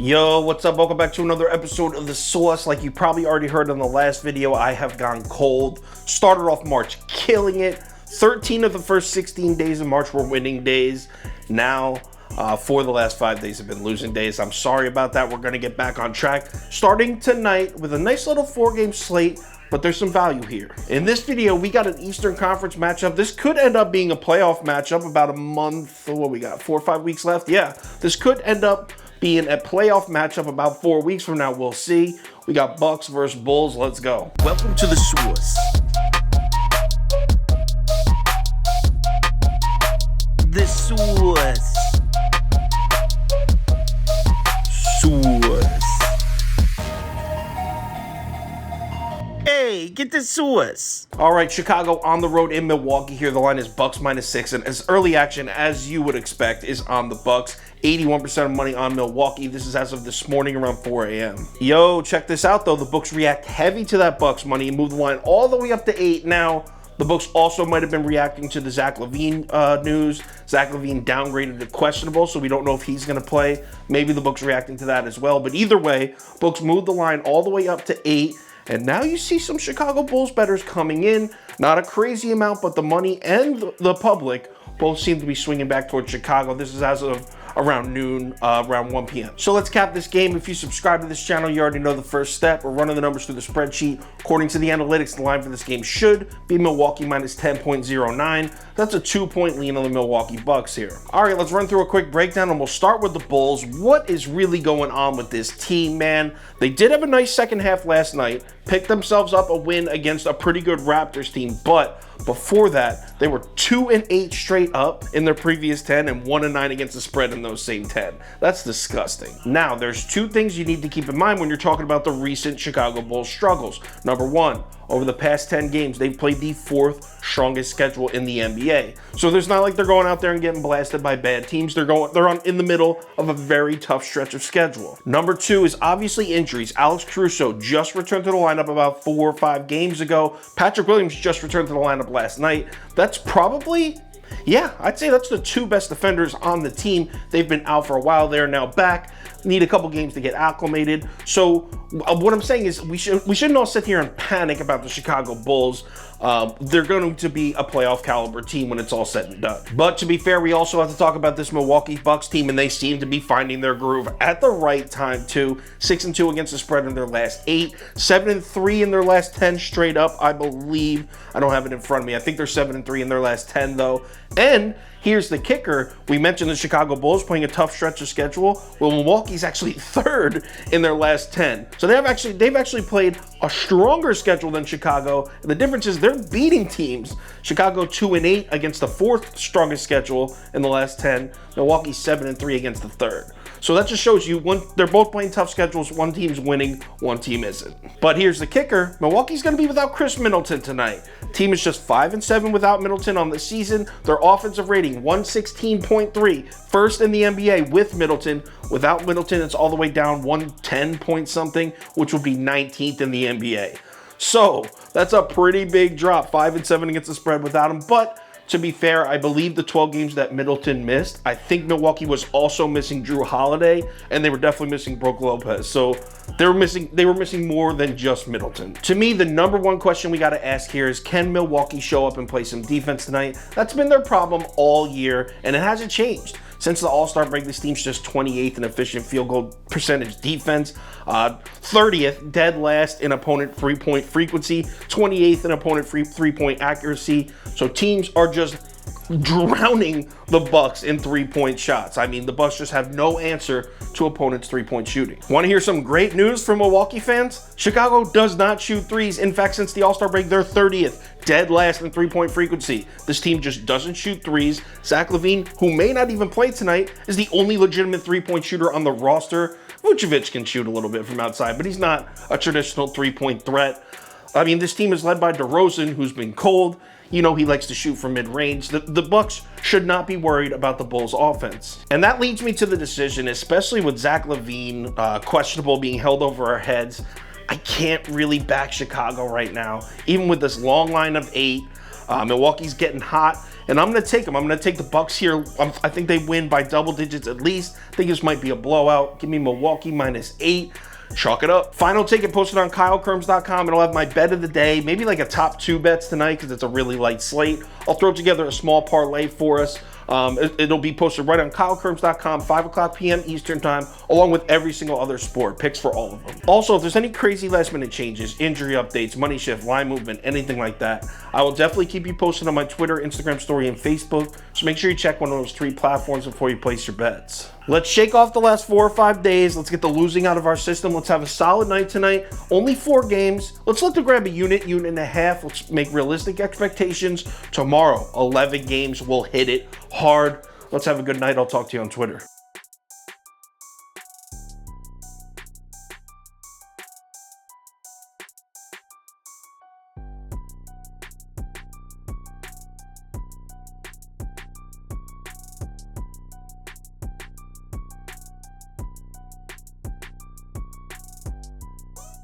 Yo, what's up? Welcome back to another episode of The Sauce. Like you probably already heard in the last video, I have gone cold. Started off March killing it. 13 of the first 16 days of March were winning days. Now, 4 of the last 5 days have been losing days. I'm sorry about that. We're going to get back on track. Starting tonight with a nice little 4-game slate, but there's some value here. In this video, we got an Eastern Conference matchup. This could end up being a playoff matchup about a month. What we got? 4 or 5 weeks left? Yeah, this could end up being a playoff matchup about 4 weeks from now. We'll see. We got Bucks versus Bulls. Let's go. Welcome to The Sauce. The Sauce. Sauce. Hey, get the sauce. All right, Chicago on the road in Milwaukee here. The line is Bucks -6, and as early action as you would expect is on the Bucks. 81% of money on Milwaukee. This is as of this morning around 4 a.m. Yo, check this out though. The books react heavy to that Bucks money and move the line all the way up to 8 now. The books also might have been reacting to the Zack Lavine news. Zack Lavine downgraded to questionable, so we don't know if he's going to play. Maybe the books reacting to that as well. But either way, books moved the line all the way up to 8. And now you see some Chicago Bulls bettors coming in. Not a crazy amount, but the money and the public both seem to be swinging back towards Chicago. This is as of around noon, around 1 p.m. So let's cap this game. If you subscribe to this channel, you already know the first step. We're running the numbers through the spreadsheet. According to the analytics, the line for this game should be Milwaukee -10.09. That's a 2-point lean on the Milwaukee Bucks here. All right, let's run through a quick breakdown, and we'll start with the Bulls. What is really going on with this team, man? They did have a nice second half last night, picked themselves up a win against a pretty good Raptors team, but before that, they were 2-8 straight up in their previous 10 and 1-9 against the spread in those same 10. That's disgusting. Now, there's 2 things you need to keep in mind when you're talking about the recent Chicago Bulls struggles. Number 1, over the past 10 games, they've played the 4th strongest schedule in the NBA. So there's not like they're going out there and getting blasted by bad teams. They're in the middle of a very tough stretch of schedule. Number 2 is obviously injuries. Alex Caruso just returned to the lineup about 4 or 5 games ago. Patrick Williams just returned to the lineup last night. That's probably, yeah, I'd say that's the 2 best defenders on the team. They've been out for a while. They're now back. Need a couple games to get acclimated. So what I'm saying is we shouldn't all sit here and panic about the Chicago Bulls. They're going to be a playoff caliber team when it's all said and done. But to be fair, we also have to talk about this Milwaukee Bucks team, and they seem to be finding their groove at the right time too. 6-2 against the spread in their last 8, 7-3 in their last 10 straight up, I believe. I don't have it in front of me. I think they're 7-3 in their last 10 though. And here's the kicker. We mentioned the Chicago Bulls playing a tough stretch of schedule. Well, Milwaukee's actually 3rd in their last 10. So they've actually played a stronger schedule than Chicago. And the difference is they're beating teams. Chicago 2-8 against the 4th strongest schedule in the last 10. Milwaukee 7-3 against the 3rd. So that just shows you they're both playing tough schedules. One team's winning, one team isn't. But here's the kicker. Milwaukee's going to be without Khris Middleton tonight. Team is just 5-7 without Middleton on the season. Their offensive rating, 116.3. First in the NBA with Middleton. Without Middleton, it's all the way down 110 point something, which would be 19th in the NBA. So that's a pretty big drop. 5-7 against the spread without him. But to be fair, I believe the 12 games that Middleton missed, I think Milwaukee was also missing Drew Holiday, and they were definitely missing Brook Lopez. So they were missing more than just Middleton. To me, the number 1 question we got to ask here is, can Milwaukee show up and play some defense tonight? That's been their problem all year, and it hasn't changed. Since the All-Star break, this team's just 28th in efficient field goal percentage defense, 30th, dead last in opponent three-point frequency, 28th in opponent three-point accuracy. So teams are just drowning the Bucks in 3-point shots. I mean, the Bucks just have no answer to opponents' 3-point shooting. Want to hear some great news from Milwaukee fans? Chicago does not shoot threes. In fact, since the All-Star break, they're 30th, dead last in 3-point frequency. This team just doesn't shoot threes. Zack Lavine, who may not even play tonight, is the only legitimate 3-point shooter on the roster. Vucevic can shoot a little bit from outside, but he's not a traditional 3-point threat. I mean, this team is led by DeRozan, who's been cold. You know, he likes to shoot from mid-range. The Bucks should not be worried about the Bulls' offense. And that leads me to the decision, especially with Zack Lavine questionable, being held over our heads. I can't really back Chicago right now, even with this long line of 8. Milwaukee's getting hot, and I'm going to take them. I'm going to take the Bucks here. I think they win by double digits at least. I think this might be a blowout. Give me Milwaukee -8. Chalk it up. Final ticket posted on KyleKirms.com. It'll have my bet of the day, maybe like a top 2 bets tonight because it's a really light slate. I'll throw together a small parlay for us. It'll be posted right on KyleKirms.com, 5 o'clock p.m. Eastern time, along with every single other sport, picks for all of them. Also, if there's any crazy last minute changes, injury updates, money shift, line movement, anything like that, I will definitely keep you posted on my Twitter, Instagram story, and Facebook. So make sure you check one of those 3 platforms before you place your bets. Let's shake off the last 4 or 5 days. Let's get the losing out of our system. Let's have a solid night tonight. Only 4 games. Let's look to grab a unit and a half. Let's make realistic expectations. Tomorrow, 11 games. We'll hit it hard. Let's have a good night. I'll talk to you on Twitter.